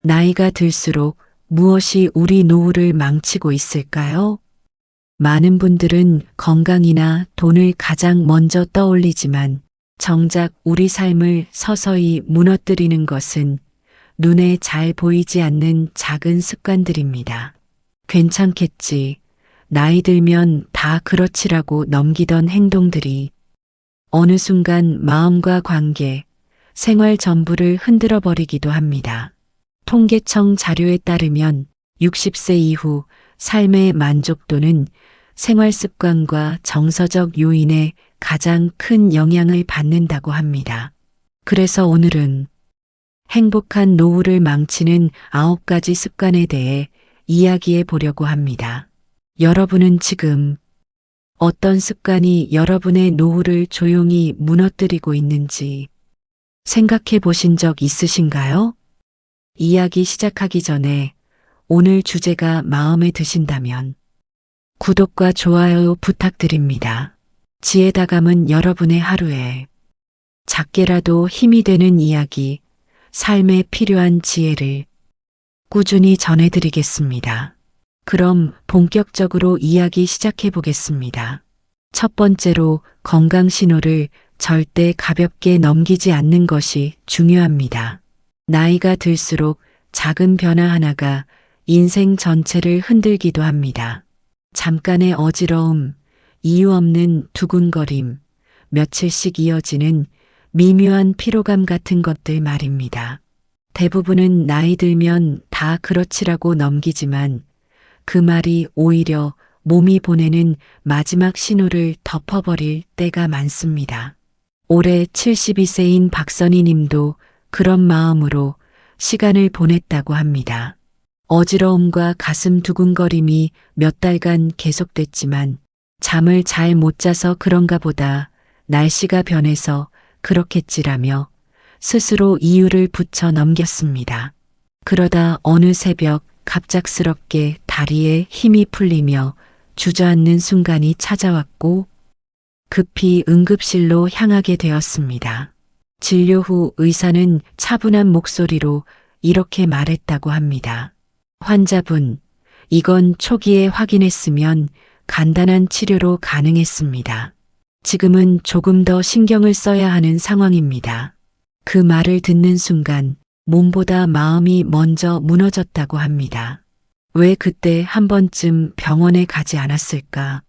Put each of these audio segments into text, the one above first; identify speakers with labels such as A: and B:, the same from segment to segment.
A: 나이가 들수록 무엇이 우리 노후를 망치고 있을까요? 많은 분들은 건강이나 돈을 가장 먼저 떠올리지만 정작 우리 삶을 서서히 무너뜨리는 것은 눈에 잘 보이지 않는 작은 습관들입니다. 괜찮겠지. 나이 들면 다 그렇지라고 넘기던 행동들이 어느 순간 마음과 관계, 생활 전부를 흔들어 버리기도 합니다. 통계청 자료에 따르면 60세 이후 삶의 만족도는 생활 습관과 정서적 요인에 가장 큰 영향을 받는다고 합니다. 그래서 오늘은 행복한 노후를 망치는 9가지 습관에 대해 이야기해 보려고 합니다. 여러분은 지금 어떤 습관이 여러분의 노후를 조용히 무너뜨리고 있는지 생각해 보신 적 있으신가요? 이야기 시작하기 전에 오늘 주제가 마음에 드신다면 구독과 좋아요 부탁드립니다. 지혜다감은 여러분의 하루에 작게라도 힘이 되는 이야기, 삶에 필요한 지혜를 꾸준히 전해드리겠습니다. 그럼 본격적으로 이야기 시작해 보겠습니다. 첫 번째로 건강 신호를 절대 가볍게 넘기지 않는 것이 중요합니다. 나이가 들수록 작은 변화 하나가 인생 전체를 흔들기도 합니다. 잠깐의 어지러움, 이유 없는 두근거림, 며칠씩 이어지는 미묘한 피로감 같은 것들 말입니다. 대부분은 나이 들면 다 그렇지라고 넘기지만 그 말이 오히려 몸이 보내는 마지막 신호를 덮어버릴 때가 많습니다. 올해 72세인 박선희 님도 그런 마음으로 시간을 보냈다고 합니다. 어지러움과 가슴 두근거림이 몇 달간 계속됐지만 잠을 잘 못 자서 그런가 보다, 날씨가 변해서 그렇겠지라며 스스로 이유를 붙여 넘겼습니다. 그러다 어느 새벽 갑작스럽게 다리에 힘이 풀리며 주저앉는 순간이 찾아왔고 급히 응급실로 향하게 되었습니다. 진료 후 의사는 차분한 목소리로 이렇게 말했다고 합니다. 환자분, 이건 초기에 확인했으면 간단한 치료로 가능했습니다. 지금은 조금 더 신경을 써야 하는 상황입니다. 그 말을 듣는 순간 몸보다 마음이 먼저 무너졌다고 합니다. 왜 그때 한 번쯤 병원에 가지 않았을까?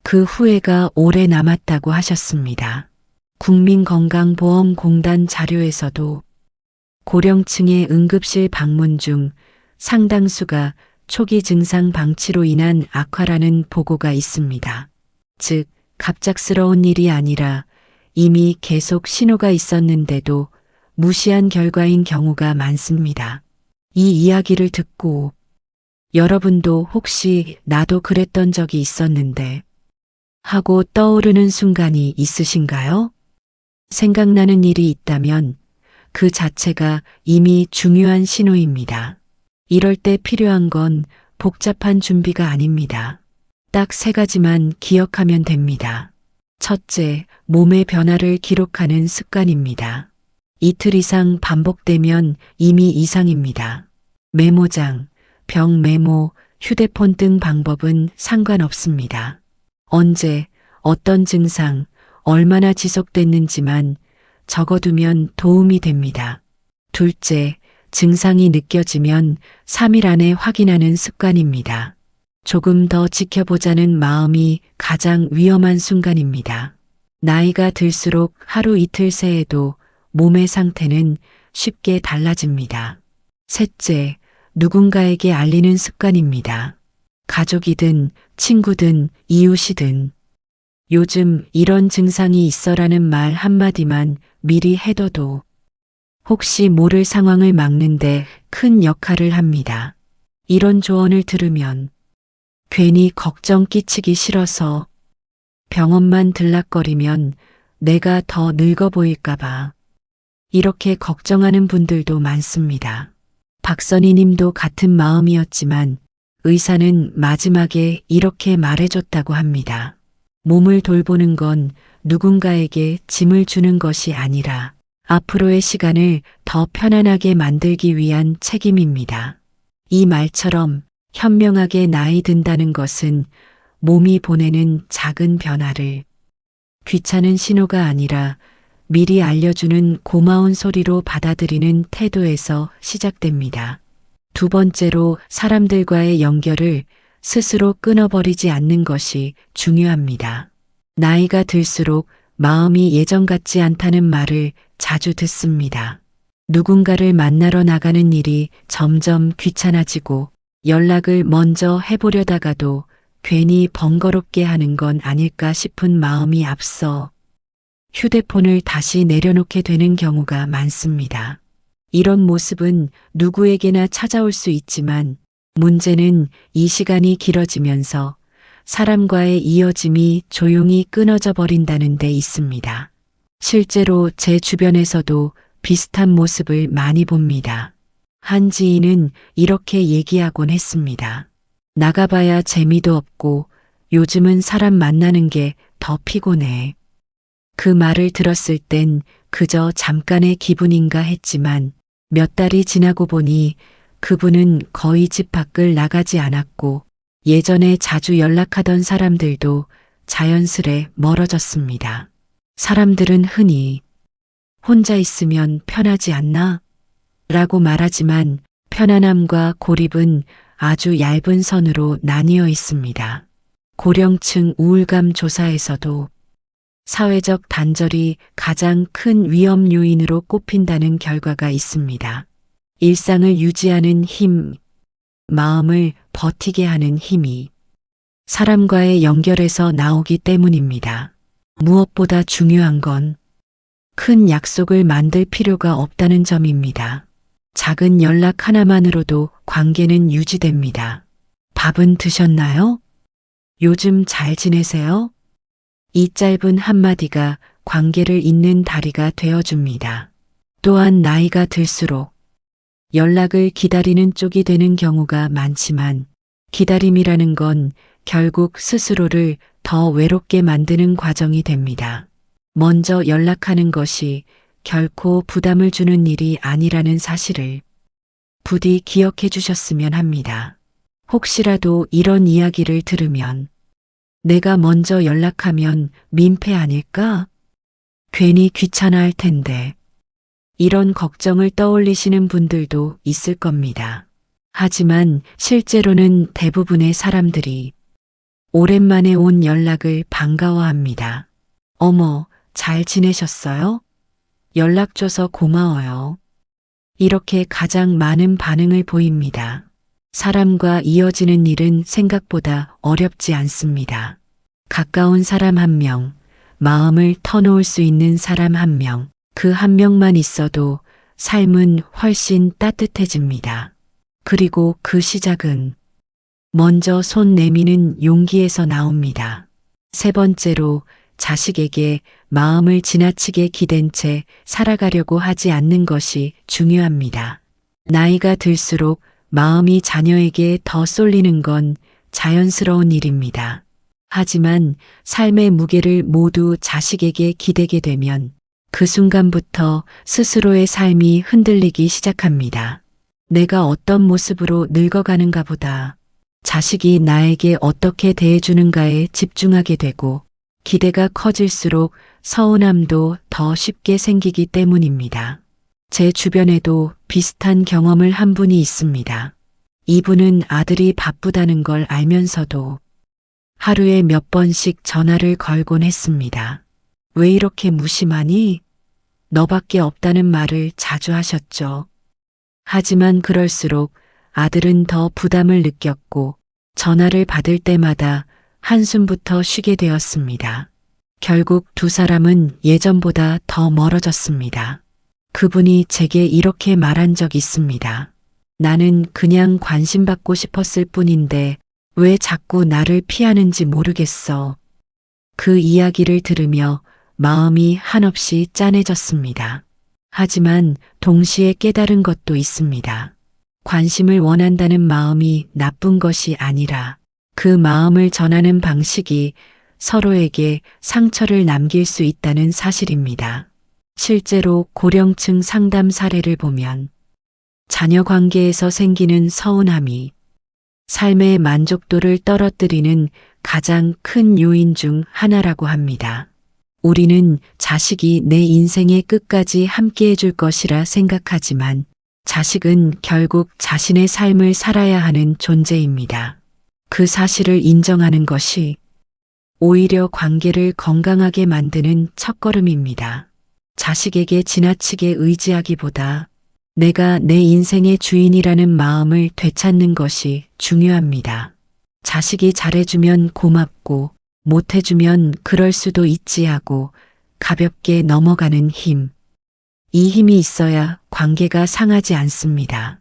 A: 그 후회가 오래 남았다고 하셨습니다. 국민건강보험공단 자료에서도 고령층의 응급실 방문 중 상당수가 초기 증상 방치로 인한 악화라는 보고가 있습니다. 즉, 갑작스러운 일이 아니라 이미 계속 신호가 있었는데도 무시한 결과인 경우가 많습니다. 이 이야기를 듣고 여러분도 혹시 나도 그랬던 적이 있었는데 하고 떠오르는 순간이 있으신가요? 생각나는 일이 있다면 그 자체가 이미 중요한 신호입니다. 이럴 때 필요한 건 복잡한 준비가 아닙니다. 딱 3가지만 기억하면 됩니다. 첫째, 몸의 변화를 기록하는 습관입니다. 이틀 이상 반복되면 이미 이상입니다. 메모장, 병 메모, 휴대폰 등 방법은 상관없습니다. 언제, 어떤 증상, 얼마나 지속됐는지만 적어두면 도움이 됩니다. 둘째, 증상이 느껴지면 3일 안에 확인하는 습관입니다. 조금 더 지켜보자는 마음이 가장 위험한 순간입니다. 나이가 들수록 하루 이틀 새에도 몸의 상태는 쉽게 달라집니다. 셋째, 누군가에게 알리는 습관입니다. 가족이든 친구든 이웃이든 요즘 이런 증상이 있어라는 말 한마디만 미리 해둬도 혹시 모를 상황을 막는데 큰 역할을 합니다. 이런 조언을 들으면 괜히 걱정 끼치기 싫어서 병원만 들락거리면 내가 더 늙어 보일까봐 이렇게 걱정하는 분들도 많습니다. 박선희 님도 같은 마음이었지만 의사는 마지막에 이렇게 말해줬다고 합니다. 몸을 돌보는 건 누군가에게 짐을 주는 것이 아니라 앞으로의 시간을 더 편안하게 만들기 위한 책임입니다. 이 말처럼 현명하게 나이 든다는 것은 몸이 보내는 작은 변화를 귀찮은 신호가 아니라 미리 알려주는 고마운 소리로 받아들이는 태도에서 시작됩니다. 두 번째로 사람들과의 연결을 스스로 끊어버리지 않는 것이 중요합니다. 나이가 들수록 마음이 예전 같지 않다는 말을 자주 듣습니다. 누군가를 만나러 나가는 일이 점점 귀찮아지고 연락을 먼저 해보려다가도 괜히 번거롭게 하는 건 아닐까 싶은 마음이 앞서 휴대폰을 다시 내려놓게 되는 경우가 많습니다. 이런 모습은 누구에게나 찾아올 수 있지만 문제는 이 시간이 길어지면서 사람과의 이어짐이 조용히 끊어져 버린다는 데 있습니다. 실제로 제 주변에서도 비슷한 모습을 많이 봅니다. 한 지인은 이렇게 얘기하곤 했습니다. 나가봐야 재미도 없고 요즘은 사람 만나는 게 더 피곤해. 그 말을 들었을 땐 그저 잠깐의 기분인가 했지만 몇 달이 지나고 보니 그분은 거의 집 밖을 나가지 않았고 예전에 자주 연락하던 사람들도 자연스레 멀어졌습니다. 사람들은 흔히 혼자 있으면 편하지 않나? 라고 말하지만 편안함과 고립은 아주 얇은 선으로 나뉘어 있습니다. 고령층 우울감 조사에서도 사회적 단절이 가장 큰 위험 요인으로 꼽힌다는 결과가 있습니다. 일상을 유지하는 힘, 마음을 버티게 하는 힘이 사람과의 연결에서 나오기 때문입니다. 무엇보다 중요한 건 큰 약속을 만들 필요가 없다는 점입니다. 작은 연락 하나만으로도 관계는 유지됩니다. 밥은 드셨나요? 요즘 잘 지내세요? 이 짧은 한마디가 관계를 잇는 다리가 되어줍니다. 또한 나이가 들수록 연락을 기다리는 쪽이 되는 경우가 많지만 기다림이라는 건 결국 스스로를 더 외롭게 만드는 과정이 됩니다. 먼저 연락하는 것이 결코 부담을 주는 일이 아니라는 사실을 부디 기억해 주셨으면 합니다. 혹시라도 이런 이야기를 들으면 내가 먼저 연락하면 민폐 아닐까? 괜히 귀찮아할 텐데. 이런 걱정을 떠올리시는 분들도 있을 겁니다. 하지만 실제로는 대부분의 사람들이 오랜만에 온 연락을 반가워합니다. 어머, 잘 지내셨어요? 연락 줘서 고마워요. 이렇게 가장 많은 반응을 보입니다. 사람과 이어지는 일은 생각보다 어렵지 않습니다. 가까운 사람 한 명, 마음을 터놓을 수 있는 사람 한 명, 그 한 명만 있어도 삶은 훨씬 따뜻해집니다. 그리고 그 시작은 먼저 손 내미는 용기에서 나옵니다. 세 번째로 자식에게 마음을 지나치게 기댄 채 살아가려고 하지 않는 것이 중요합니다. 나이가 들수록 마음이 자녀에게 더 쏠리는 건 자연스러운 일입니다. 하지만 삶의 무게를 모두 자식에게 기대게 되면 그 순간부터 스스로의 삶이 흔들리기 시작합니다. 내가 어떤 모습으로 늙어가는가 보다 자식이 나에게 어떻게 대해주는가에 집중하게 되고 기대가 커질수록 서운함도 더 쉽게 생기기 때문입니다. 제 주변에도 비슷한 경험을 한 분이 있습니다. 이분은 아들이 바쁘다는 걸 알면서도 하루에 몇 번씩 전화를 걸곤 했습니다. 왜 이렇게 무심하니? 너밖에 없다는 말을 자주 하셨죠. 하지만 그럴수록 아들은 더 부담을 느꼈고 전화를 받을 때마다 한숨부터 쉬게 되었습니다. 결국 두 사람은 예전보다 더 멀어졌습니다. 그분이 제게 이렇게 말한 적 있습니다. 나는 그냥 관심받고 싶었을 뿐인데 왜 자꾸 나를 피하는지 모르겠어. 그 이야기를 들으며 마음이 한없이 짠해졌습니다. 하지만 동시에 깨달은 것도 있습니다. 관심을 원한다는 마음이 나쁜 것이 아니라 그 마음을 전하는 방식이 서로에게 상처를 남길 수 있다는 사실입니다. 실제로 고령층 상담 사례를 보면 자녀 관계에서 생기는 서운함이 삶의 만족도를 떨어뜨리는 가장 큰 요인 중 하나라고 합니다. 우리는 자식이 내 인생의 끝까지 함께 해줄 것이라 생각하지만 자식은 결국 자신의 삶을 살아야 하는 존재입니다. 그 사실을 인정하는 것이 오히려 관계를 건강하게 만드는 첫걸음입니다. 자식에게 지나치게 의지하기보다 내가 내 인생의 주인이라는 마음을 되찾는 것이 중요합니다. 자식이 잘해주면 고맙고 못해주면 그럴 수도 있지 하고 가볍게 넘어가는 힘. 이 힘이 있어야 관계가 상하지 않습니다.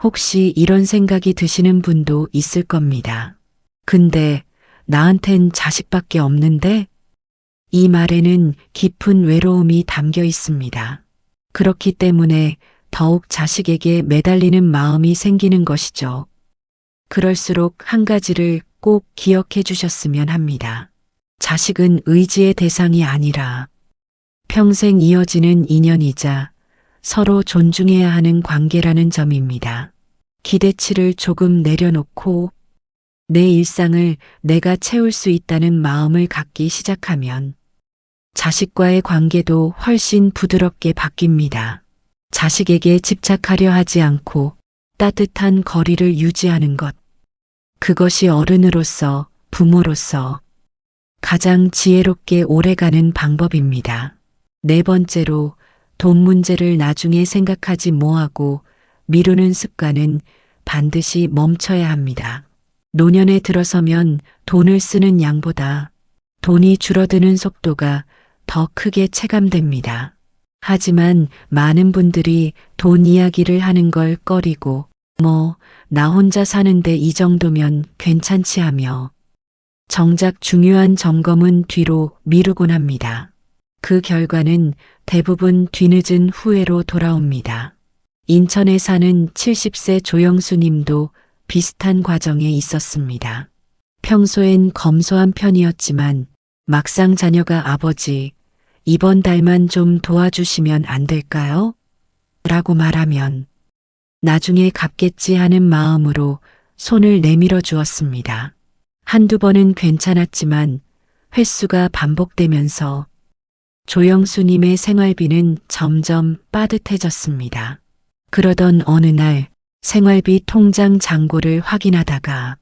A: 혹시 이런 생각이 드시는 분도 있을 겁니다. 근데 나한텐 자식밖에 없는데? 이 말에는 깊은 외로움이 담겨 있습니다. 그렇기 때문에 더욱 자식에게 매달리는 마음이 생기는 것이죠. 그럴수록 한 가지를 꼭 기억해 주셨으면 합니다. 자식은 의지의 대상이 아니라 평생 이어지는 인연이자 서로 존중해야 하는 관계라는 점입니다. 기대치를 조금 내려놓고 내 일상을 내가 채울 수 있다는 마음을 갖기 시작하면 자식과의 관계도 훨씬 부드럽게 바뀝니다. 자식에게 집착하려 하지 않고 따뜻한 거리를 유지하는 것. 그것이 어른으로서, 부모로서 가장 지혜롭게 오래가는 방법입니다. 네 번째로, 돈 문제를 나중에 생각하지 뭐하고 미루는 습관은 반드시 멈춰야 합니다. 노년에 들어서면 돈을 쓰는 양보다 돈이 줄어드는 속도가 더 크게 체감됩니다. 하지만 많은 분들이 돈 이야기를 하는 걸 꺼리고 나 혼자 사는데 이 정도면 괜찮지 하며 정작 중요한 점검은 뒤로 미루곤 합니다. 그 결과는 대부분 뒤늦은 후회로 돌아옵니다. 인천에 사는 70세 조영수 님도 비슷한 과정에 있었습니다. 평소엔 검소한 편이었지만 막상 자녀가 아버지, 이번 달만 좀 도와주시면 안 될까요? 라고 말하면 나중에 갚겠지 하는 마음으로 손을 내밀어 주었습니다. 한두 번은 괜찮았지만 횟수가 반복되면서 조영수님의 생활비는 점점 빠듯해졌습니다. 그러던 어느 날 생활비 통장 잔고를 확인하다가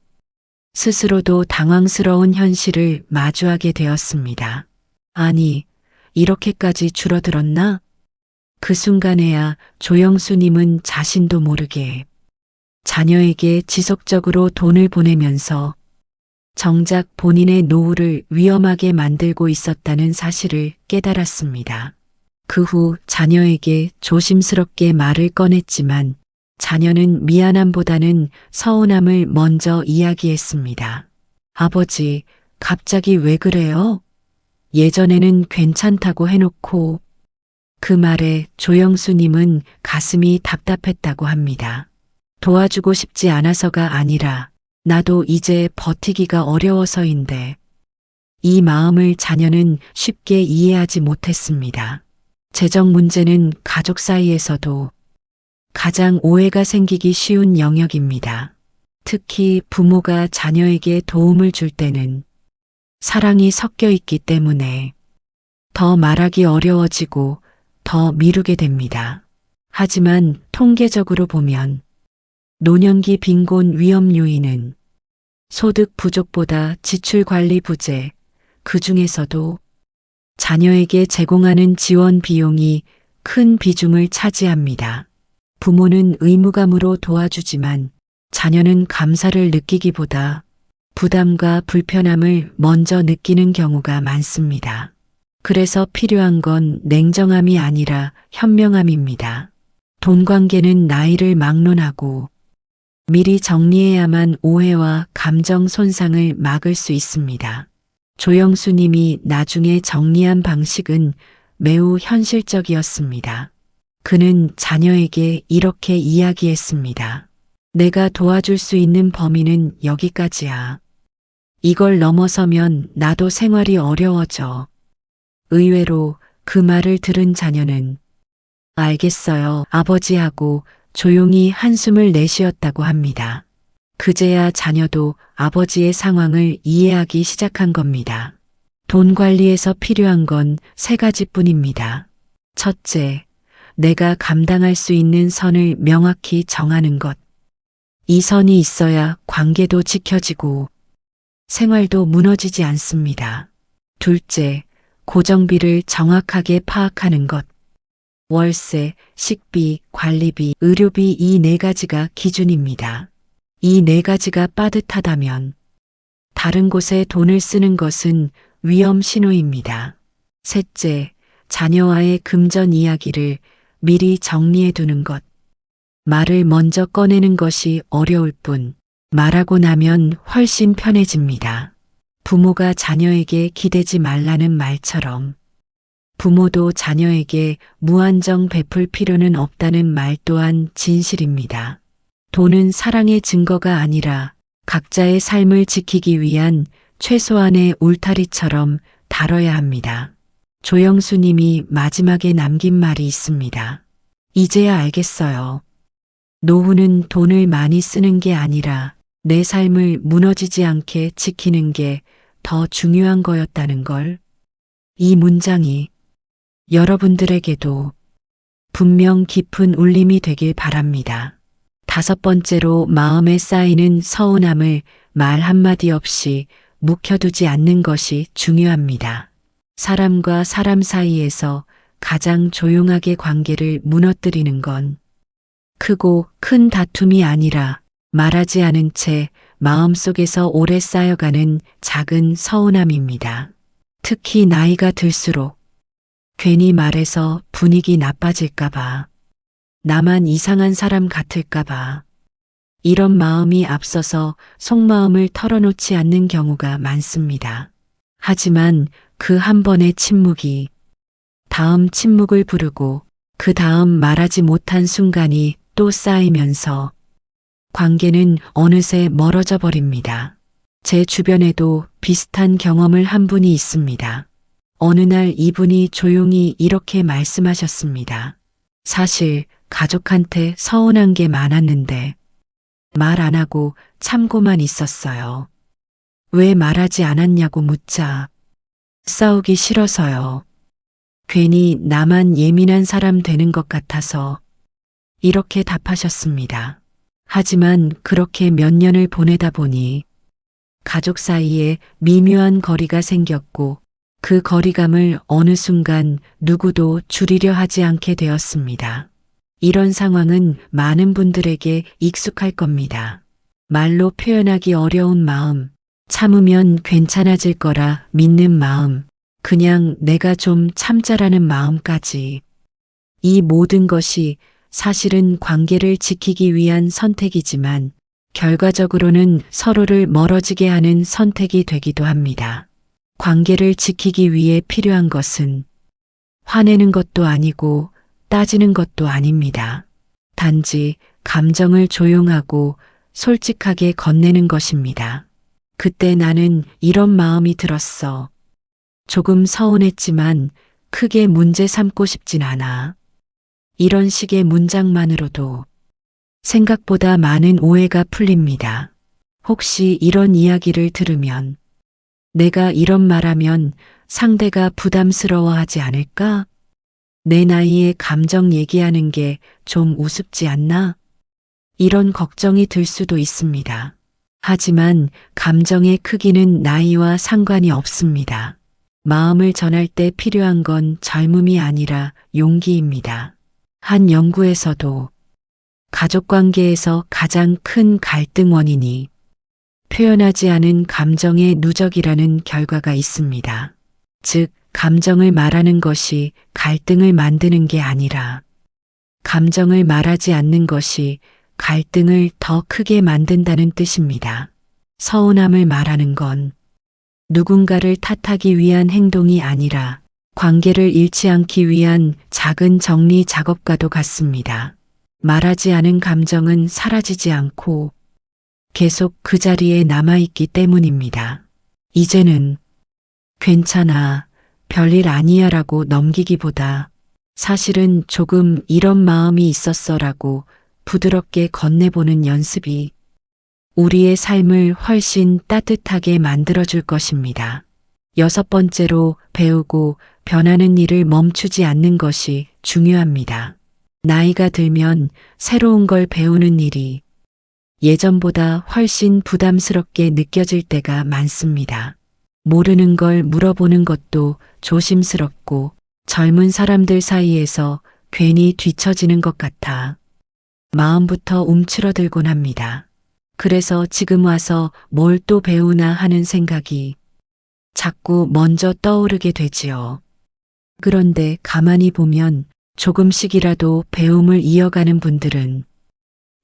A: 스스로도 당황스러운 현실을 마주하게 되었습니다. 아니, 이렇게까지 줄어들었나? 그 순간에야 조영수님은 자신도 모르게 자녀에게 지속적으로 돈을 보내면서 정작 본인의 노후를 위험하게 만들고 있었다는 사실을 깨달았습니다. 그 후 자녀에게 조심스럽게 말을 꺼냈지만 자녀는 미안함보다는 서운함을 먼저 이야기했습니다. 아버지, 갑자기 왜 그래요? 예전에는 괜찮다고 해놓고. 그 말에 조영수님은 가슴이 답답했다고 합니다. 도와주고 싶지 않아서가 아니라 나도 이제 버티기가 어려워서인데. 이 마음을 자녀는 쉽게 이해하지 못했습니다. 재정 문제는 가족 사이에서도 가장 오해가 생기기 쉬운 영역입니다. 특히 부모가 자녀에게 도움을 줄 때는 사랑이 섞여 있기 때문에 더 말하기 어려워지고 더 미루게 됩니다. 하지만 통계적으로 보면 노년기 빈곤 위험 요인은 소득 부족보다 지출 관리 부재, 그 중에서도 자녀에게 제공하는 지원 비용이 큰 비중을 차지합니다. 부모는 의무감으로 도와주지만 자녀는 감사를 느끼기보다 부담과 불편함을 먼저 느끼는 경우가 많습니다. 그래서 필요한 건 냉정함이 아니라 현명함입니다. 돈 관계는 나이를 막론하고 미리 정리해야만 오해와 감정 손상을 막을 수 있습니다. 조영수 님이 나중에 정리한 방식은 매우 현실적이었습니다. 그는 자녀에게 이렇게 이야기했습니다. 내가 도와줄 수 있는 범위는 여기까지야. 이걸 넘어서면 나도 생활이 어려워져. 의외로 그 말을 들은 자녀는 알겠어요, 아버지 하고 조용히 한숨을 내쉬었다고 합니다. 그제야 자녀도 아버지의 상황을 이해하기 시작한 겁니다. 돈 관리에서 필요한 건 세 가지뿐입니다. 첫째, 내가 감당할 수 있는 선을 명확히 정하는 것. 이 선이 있어야 관계도 지켜지고 생활도 무너지지 않습니다. 둘째, 고정비를 정확하게 파악하는 것. 월세, 식비, 관리비, 의료비 이 네 가지가 기준입니다. 이 네 가지가 빠듯하다면 다른 곳에 돈을 쓰는 것은 위험 신호입니다. 셋째, 자녀와의 금전 이야기를 미리 정리해 두는 것. 말을 먼저 꺼내는 것이 어려울 뿐 말하고 나면 훨씬 편해집니다. 부모가 자녀에게 기대지 말라는 말처럼 부모도 자녀에게 무한정 베풀 필요는 없다는 말 또한 진실입니다. 돈은 사랑의 증거가 아니라 각자의 삶을 지키기 위한 최소한의 울타리처럼 다뤄야 합니다. 조영수 님이 마지막에 남긴 말이 있습니다. 이제야 알겠어요. 노후는 돈을 많이 쓰는 게 아니라 내 삶을 무너지지 않게 지키는 게 더 중요한 거였다는 걸. 이 문장이 여러분들에게도 분명 깊은 울림이 되길 바랍니다. 다섯 번째로 마음에 쌓이는 서운함을 말 한마디 없이 묵혀두지 않는 것이 중요합니다. 사람과 사람 사이에서 가장 조용하게 관계를 무너뜨리는 건 크고 큰 다툼이 아니라 말하지 않은 채 마음속에서 오래 쌓여가는 작은 서운함입니다. 특히 나이가 들수록 괜히 말해서 분위기 나빠질까봐, 나만 이상한 사람 같을까봐, 이런 마음이 앞서서 속마음을 털어놓지 않는 경우가 많습니다. 하지만 그 한 번의 침묵이 다음 침묵을 부르고 그 다음 말하지 못한 순간이 또 쌓이면서 관계는 어느새 멀어져 버립니다. 제 주변에도 비슷한 경험을 한 분이 있습니다. 어느 날 이분이 조용히 이렇게 말씀하셨습니다. 사실 가족한테 서운한 게 많았는데 말 안 하고 참고만 있었어요. 왜 말하지 않았냐고 묻자 싸우기 싫어서요. 괜히 나만 예민한 사람 되는 것 같아서 이렇게 답하셨습니다. 하지만 그렇게 몇 년을 보내다 보니 가족 사이에 미묘한 거리가 생겼고 그 거리감을 어느 순간 누구도 줄이려 하지 않게 되었습니다. 이런 상황은 많은 분들에게 익숙할 겁니다. 말로 표현하기 어려운 마음, 참으면 괜찮아질 거라 믿는 마음, 그냥 내가 좀 참자라는 마음까지. 이 모든 것이 사실은 관계를 지키기 위한 선택이지만 결과적으로는 서로를 멀어지게 하는 선택이 되기도 합니다. 관계를 지키기 위해 필요한 것은 화내는 것도 아니고 따지는 것도 아닙니다. 단지 감정을 조용하고 솔직하게 건네는 것입니다. 그때 나는 이런 마음이 들었어. 조금 서운했지만 크게 문제 삼고 싶진 않아. 이런 식의 문장만으로도 생각보다 많은 오해가 풀립니다. 혹시 이런 이야기를 들으면 내가 이런 말하면 상대가 부담스러워하지 않을까? 내 나이에 감정 얘기하는 게 좀 우습지 않나? 이런 걱정이 들 수도 있습니다. 하지만 감정의 크기는 나이와 상관이 없습니다. 마음을 전할 때 필요한 건 젊음이 아니라 용기입니다. 한 연구에서도 가족관계에서 가장 큰 갈등 원인이 표현하지 않은 감정의 누적이라는 결과가 있습니다. 즉, 감정을 말하는 것이 갈등을 만드는 게 아니라 감정을 말하지 않는 것이 갈등을 더 크게 만든다는 뜻입니다. 서운함을 말하는 건 누군가를 탓하기 위한 행동이 아니라 관계를 잃지 않기 위한 작은 정리 작업과도 같습니다. 말하지 않은 감정은 사라지지 않고 계속 그 자리에 남아있기 때문입니다. 이제는 괜찮아, 별일 아니야라고 넘기기보다 사실은 조금 이런 마음이 있었어라고 부드럽게 건네보는 연습이 우리의 삶을 훨씬 따뜻하게 만들어줄 것입니다. 6번째로 배우고 변하는 일을 멈추지 않는 것이 중요합니다. 나이가 들면 새로운 걸 배우는 일이 예전보다 훨씬 부담스럽게 느껴질 때가 많습니다. 모르는 걸 물어보는 것도 조심스럽고 젊은 사람들 사이에서 괜히 뒤처지는 것 같아 마음부터 움츠러들곤 합니다. 그래서 지금 와서 뭘 또 배우나 하는 생각이 자꾸 먼저 떠오르게 되지요. 그런데 가만히 보면 조금씩이라도 배움을 이어가는 분들은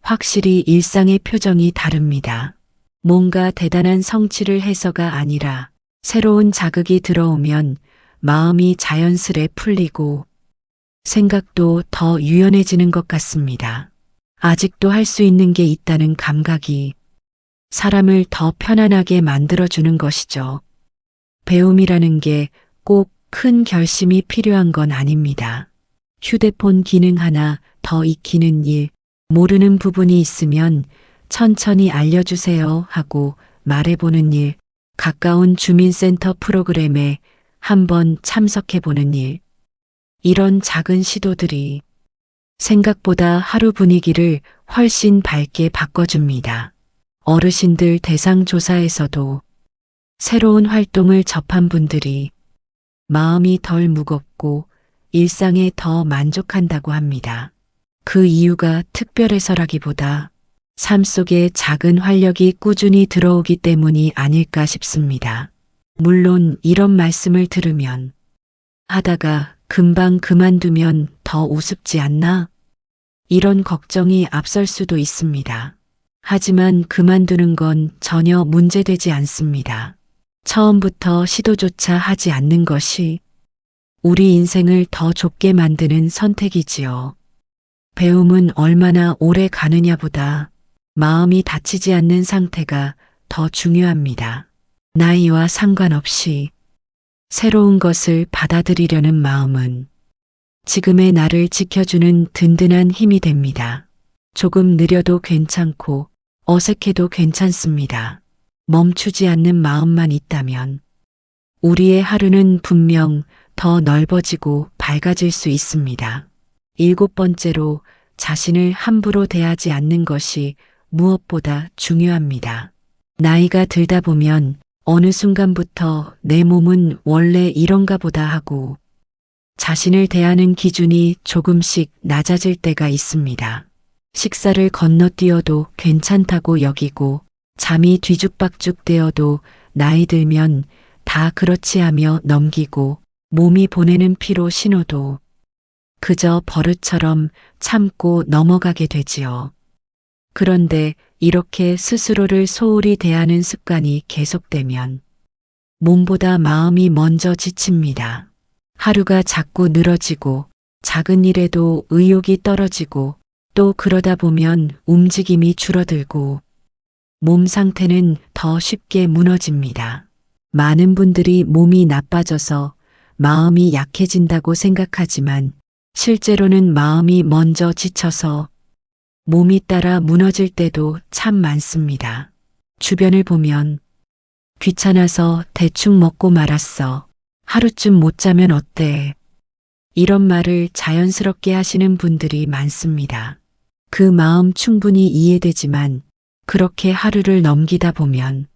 A: 확실히 일상의 표정이 다릅니다. 뭔가 대단한 성취를 해서가 아니라 새로운 자극이 들어오면 마음이 자연스레 풀리고 생각도 더 유연해지는 것 같습니다. 아직도 할 수 있는 게 있다는 감각이 사람을 더 편안하게 만들어주는 것이죠. 배움이라는 게 꼭 큰 결심이 필요한 건 아닙니다. 휴대폰 기능 하나 더 익히는 일, 모르는 부분이 있으면 천천히 알려주세요 하고 말해보는 일, 가까운 주민센터 프로그램에 한번 참석해보는 일. 이런 작은 시도들이 생각보다 하루 분위기를 훨씬 밝게 바꿔줍니다. 어르신들 대상조사에서도 새로운 활동을 접한 분들이 마음이 덜 무겁고 일상에 더 만족한다고 합니다. 그 이유가 특별해서라기보다 삶 속에 작은 활력이 꾸준히 들어오기 때문이 아닐까 싶습니다. 물론 이런 말씀을 들으면 하다가 금방 그만두면 더 우습지 않나? 이런 걱정이 앞설 수도 있습니다. 하지만 그만두는 건 전혀 문제되지 않습니다. 처음부터 시도조차 하지 않는 것이 우리 인생을 더 좁게 만드는 선택이지요. 배움은 얼마나 오래 가느냐보다 마음이 다치지 않는 상태가 더 중요합니다. 나이와 상관없이 새로운 것을 받아들이려는 마음은 지금의 나를 지켜주는 든든한 힘이 됩니다. 조금 느려도 괜찮고 어색해도 괜찮습니다. 멈추지 않는 마음만 있다면 우리의 하루는 분명 더 넓어지고 밝아질 수 있습니다. 7번째로 자신을 함부로 대하지 않는 것이 무엇보다 중요합니다. 나이가 들다 보면 어느 순간부터 내 몸은 원래 이런가 보다 하고 자신을 대하는 기준이 조금씩 낮아질 때가 있습니다. 식사를 건너뛰어도 괜찮다고 여기고 잠이 뒤죽박죽 되어도 나이 들면 다 그렇지 하며 넘기고 몸이 보내는 피로 신호도 그저 버릇처럼 참고 넘어가게 되지요. 그런데 이렇게 스스로를 소홀히 대하는 습관이 계속되면 몸보다 마음이 먼저 지칩니다. 하루가 자꾸 늘어지고 작은 일에도 의욕이 떨어지고 또 그러다 보면 움직임이 줄어들고 몸 상태는 더 쉽게 무너집니다. 많은 분들이 몸이 나빠져서 마음이 약해진다고 생각하지만 실제로는 마음이 먼저 지쳐서 몸이 따라 무너질 때도 참 많습니다. 주변을 보면 귀찮아서 대충 먹고 말았어. 하루쯤 못 자면 어때? 이런 말을 자연스럽게 하시는 분들이 많습니다. 그 마음 충분히 이해되지만 그렇게 하루를 넘기다 보면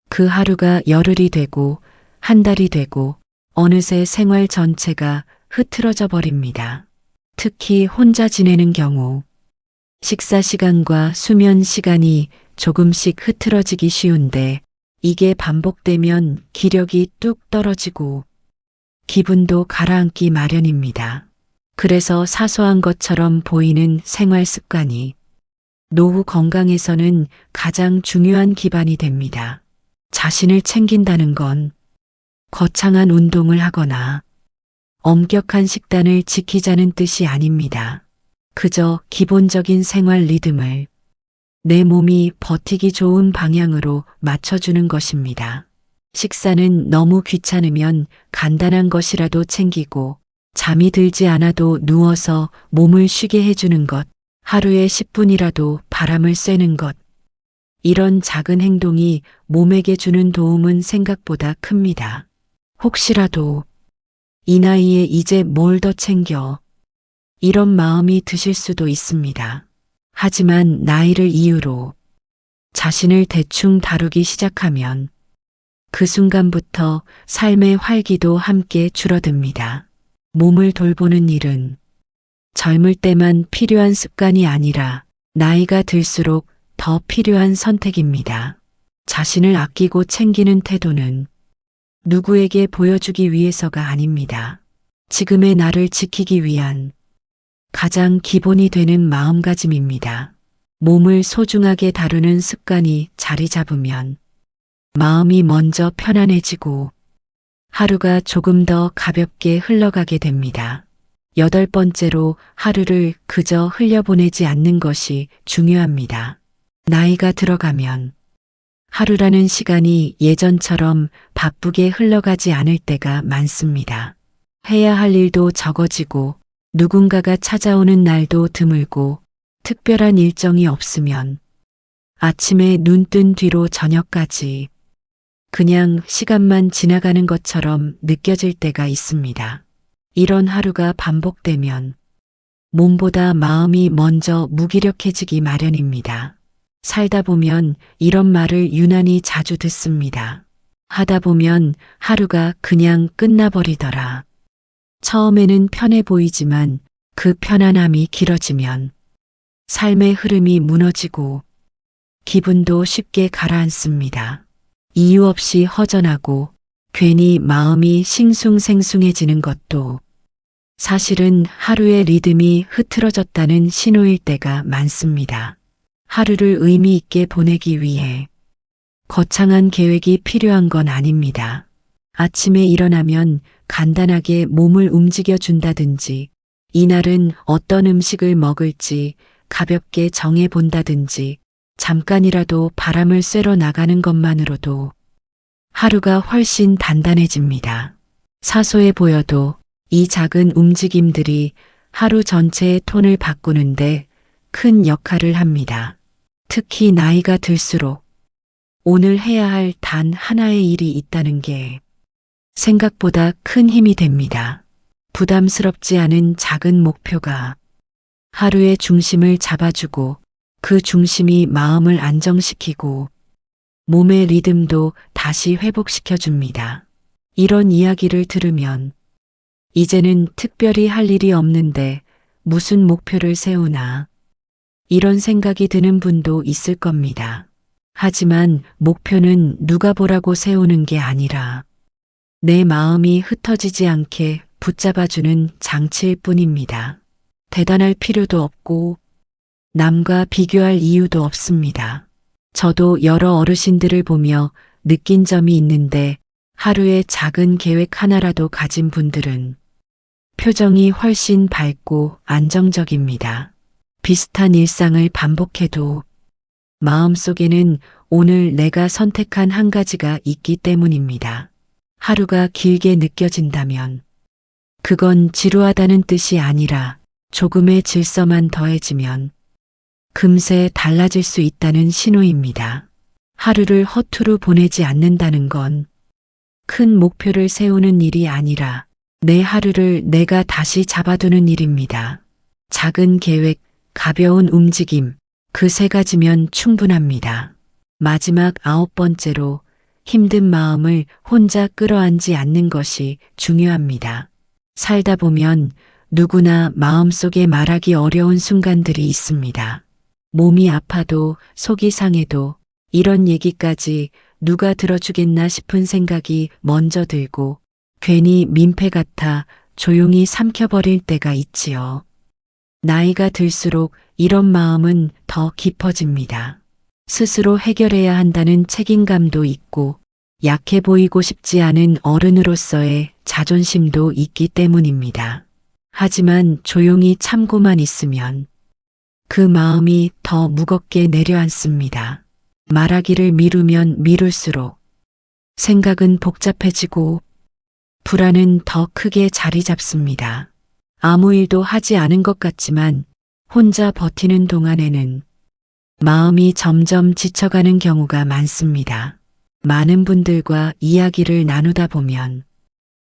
A: 그 하루가 열흘이 되고 한 달이 되고 어느새 생활 전체가 흐트러져 버립니다. 특히 혼자 지내는 경우 식사 시간과 수면 시간이 조금씩 흐트러지기 쉬운데 이게 반복되면 기력이 뚝 떨어지고 기분도 가라앉기 마련입니다. 그래서 사소한 것처럼 보이는 생활 습관이 노후 건강에서는 가장 중요한 기반이 됩니다. 자신을 챙긴다는 건 거창한 운동을 하거나 엄격한 식단을 지키자는 뜻이 아닙니다. 그저 기본적인 생활 리듬을 내 몸이 버티기 좋은 방향으로 맞춰주는 것입니다. 식사는 너무 귀찮으면 간단한 것이라도 챙기고 잠이 들지 않아도 누워서 몸을 쉬게 해주는 것, 하루에 10분이라도 바람을 쐬는 것. 이런 작은 행동이 몸에게 주는 도움은 생각보다 큽니다. 혹시라도 이 나이에 이제 뭘 더 챙겨 이런 마음이 드실 수도 있습니다. 하지만 나이를 이유로 자신을 대충 다루기 시작하면 그 순간부터 삶의 활기도 함께 줄어듭니다. 몸을 돌보는 일은 젊을 때만 필요한 습관이 아니라 나이가 들수록 더 필요한 선택입니다. 자신을 아끼고 챙기는 태도는 누구에게 보여주기 위해서가 아닙니다. 지금의 나를 지키기 위한 가장 기본이 되는 마음가짐입니다. 몸을 소중하게 다루는 습관이 자리 잡으면 마음이 먼저 편안해지고 하루가 조금 더 가볍게 흘러가게 됩니다. 8번째로 하루를 그저 흘려보내지 않는 것이 중요합니다. 나이가 들어가면 하루라는 시간이 예전처럼 바쁘게 흘러가지 않을 때가 많습니다. 해야 할 일도 적어지고 누군가가 찾아오는 날도 드물고 특별한 일정이 없으면 아침에 눈 뜬 뒤로 저녁까지 그냥 시간만 지나가는 것처럼 느껴질 때가 있습니다. 이런 하루가 반복되면 몸보다 마음이 먼저 무기력해지기 마련입니다. 살다 보면 이런 말을 유난히 자주 듣습니다. 하다 보면 하루가 그냥 끝나버리더라. 처음에는 편해 보이지만 그 편안함이 길어지면 삶의 흐름이 무너지고 기분도 쉽게 가라앉습니다. 이유 없이 허전하고 괜히 마음이 싱숭생숭해지는 것도 사실은 하루의 리듬이 흐트러졌다는 신호일 때가 많습니다. 하루를 의미 있게 보내기 위해 거창한 계획이 필요한 건 아닙니다. 아침에 일어나면 간단하게 몸을 움직여 준다든지, 이날은 어떤 음식을 먹을지 가볍게 정해 본다든지, 잠깐이라도 바람을 쐬러 나가는 것만으로도 하루가 훨씬 단단해집니다. 사소해 보여도 이 작은 움직임들이 하루 전체의 톤을 바꾸는데 큰 역할을 합니다. 특히 나이가 들수록 오늘 해야 할 단 하나의 일이 있다는 게 생각보다 큰 힘이 됩니다. 부담스럽지 않은 작은 목표가 하루의 중심을 잡아주고 그 중심이 마음을 안정시키고 몸의 리듬도 다시 회복시켜줍니다. 이런 이야기를 들으면 이제는 특별히 할 일이 없는데 무슨 목표를 세우나 이런 생각이 드는 분도 있을 겁니다. 하지만 목표는 누가 보라고 세우는 게 아니라 내 마음이 흩어지지 않게 붙잡아주는 장치일 뿐입니다. 대단할 필요도 없고 남과 비교할 이유도 없습니다. 저도 여러 어르신들을 보며 느낀 점이 있는데 하루에 작은 계획 하나라도 가진 분들은 표정이 훨씬 밝고 안정적입니다. 비슷한 일상을 반복해도 마음속에는 오늘 내가 선택한 한 가지가 있기 때문입니다. 하루가 길게 느껴진다면 그건 지루하다는 뜻이 아니라 조금의 질서만 더해지면 금세 달라질 수 있다는 신호입니다. 하루를 허투루 보내지 않는다는 건 큰 목표를 세우는 일이 아니라 내 하루를 내가 다시 잡아두는 일입니다. 작은 계획, 가벼운 움직임, 그 3가지면 충분합니다. 마지막 9번째로 힘든 마음을 혼자 끌어안지 않는 것이 중요합니다. 살다 보면 누구나 마음속에 말하기 어려운 순간들이 있습니다. 몸이 아파도 속이 상해도 이런 얘기까지 누가 들어주겠나 싶은 생각이 먼저 들고 괜히 민폐 같아 조용히 삼켜버릴 때가 있지요. 나이가 들수록 이런 마음은 더 깊어집니다. 스스로 해결해야 한다는 책임감도 있고 약해 보이고 싶지 않은 어른으로서의 자존심도 있기 때문입니다. 하지만 조용히 참고만 있으면 그 마음이 더 무겁게 내려앉습니다. 말하기를 미루면 미룰수록 생각은 복잡해지고 불안은 더 크게 자리 잡습니다. 아무 일도 하지 않은 것 같지만 혼자 버티는 동안에는 마음이 점점 지쳐가는 경우가 많습니다. 많은 분들과 이야기를 나누다 보면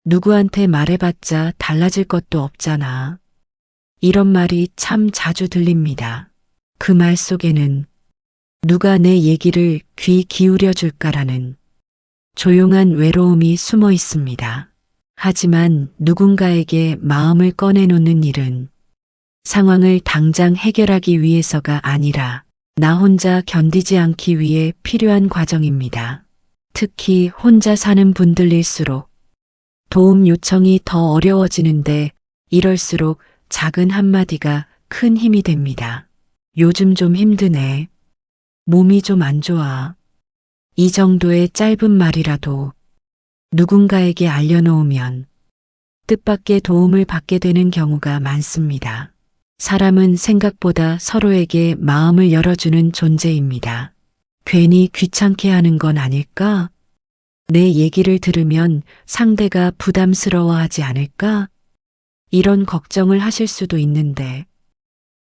A: 누구한테 말해봤자 달라질 것도 없잖아. 이런 말이 참 자주 들립니다. 그 말 속에는 누가 내 얘기를 귀 기울여 줄까라는 조용한 외로움이 숨어 있습니다. 하지만 누군가에게 마음을 꺼내놓는 일은 상황을 당장 해결하기 위해서가 아니라 나 혼자 견디지 않기 위해 필요한 과정입니다. 특히 혼자 사는 분들일수록 도움 요청이 더 어려워지는데 이럴수록 작은 한마디가 큰 힘이 됩니다. 요즘 좀 힘드네. 몸이 좀 안 좋아. 이 정도의 짧은 말이라도 누군가에게 알려놓으면 뜻밖의 도움을 받게 되는 경우가 많습니다. 사람은 생각보다 서로에게 마음을 열어주는 존재입니다. 괜히 귀찮게 하는 건 아닐까? 내 얘기를 들으면 상대가 부담스러워하지 않을까? 이런 걱정을 하실 수도 있는데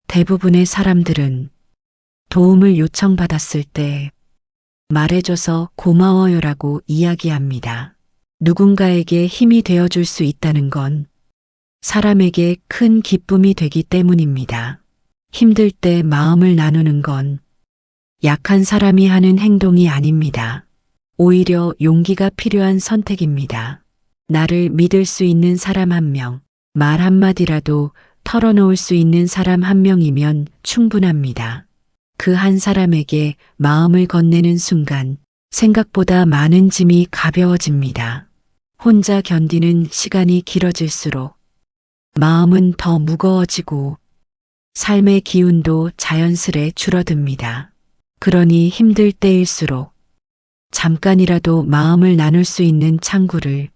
A: 대부분의 사람들은 도움을 요청받았을 때 말해줘서 고마워요라고 이야기합니다. 누군가에게 힘이 되어줄 수 있다는 건 사람에게 큰 기쁨이 되기 때문입니다. 힘들 때 마음을 나누는 건 약한 사람이 하는 행동이 아닙니다. 오히려 용기가 필요한 선택입니다. 나를 믿을 수 있는 사람 한 명, 말 한마디라도 털어놓을 수 있는 사람 한 명이면 충분합니다. 그 한 사람에게 마음을 건네는 순간 생각보다 많은 짐이 가벼워집니다. 혼자 견디는 시간이 길어질수록 마음은 더 무거워지고 삶의 기운도 자연스레 줄어듭니다. 그러니 힘들 때일수록 잠깐이라도 마음을 나눌 수 있는 창구를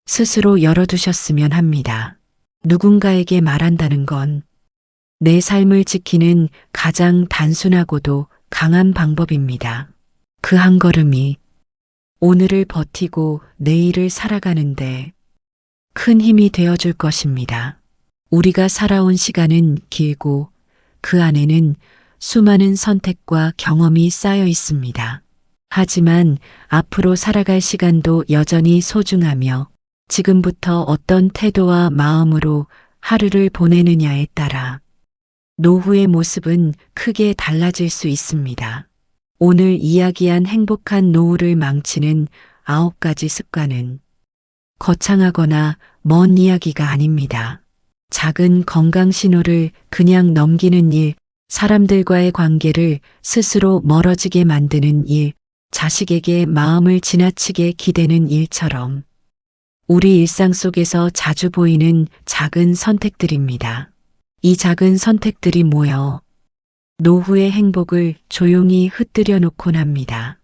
A: 스스로 열어두셨으면 합니다. 누군가에게 말한다는 건 내 삶을 지키는 가장 단순하고도 강한 방법입니다. 그 한 걸음이 오늘을 버티고 내일을 살아가는데 큰 힘이 되어줄 것입니다. 우리가 살아온 시간은 길고 그 안에는 수많은 선택과 경험이 쌓여 있습니다. 하지만 앞으로 살아갈 시간도 여전히 소중하며 지금부터 어떤 태도와 마음으로 하루를 보내느냐에 따라 노후의 모습은 크게 달라질 수 있습니다. 오늘 이야기한 행복한 노후를 망치는 9가지 습관은 거창하거나 먼 이야기가 아닙니다. 작은 건강 신호를 그냥 넘기는 일, 사람들과의 관계를 스스로 멀어지게 만드는 일, 자식에게 마음을 지나치게 기대는 일처럼 우리 일상 속에서 자주 보이는 작은 선택들입니다. 이 작은 선택들이 모여 노후의 행복을 조용히 흩뜨려 놓곤 합니다.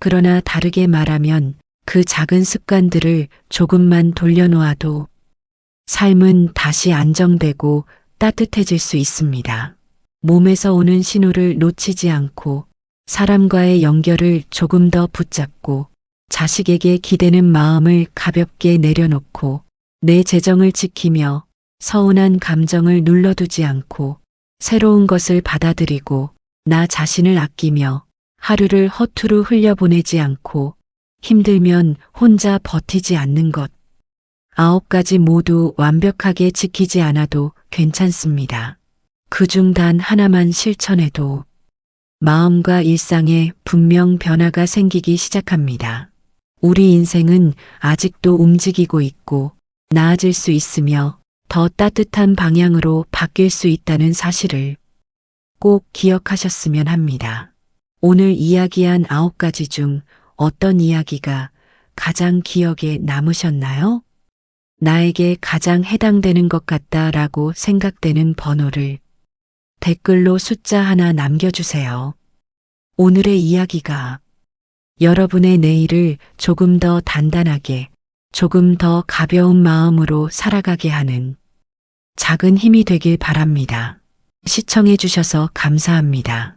A: 그러나 다르게 말하면 그 작은 습관들을 조금만 돌려놓아도 삶은 다시 안정되고 따뜻해질 수 있습니다. 몸에서 오는 신호를 놓치지 않고 사람과의 연결을 조금 더 붙잡고 자식에게 기대는 마음을 가볍게 내려놓고 내 재정을 지키며 서운한 감정을 눌러두지 않고 새로운 것을 받아들이고 나 자신을 아끼며 하루를 허투루 흘려보내지 않고 힘들면 혼자 버티지 않는 것. 9가지 모두 완벽하게 지키지 않아도 괜찮습니다. 그중 단 하나만 실천해도 마음과 일상에 분명 변화가 생기기 시작합니다. 우리 인생은 아직도 움직이고 있고 나아질 수 있으며 더 따뜻한 방향으로 바뀔 수 있다는 사실을 꼭 기억하셨으면 합니다. 오늘 이야기한 9가지 중 어떤 이야기가 가장 기억에 남으셨나요? 나에게 가장 해당되는 것 같다라고 생각되는 번호를 댓글로 숫자 하나 남겨주세요. 오늘의 이야기가 여러분의 내일을 조금 더 단단하게, 조금 더 가벼운 마음으로 살아가게 하는 작은 힘이 되길 바랍니다. 시청해 주셔서 감사합니다.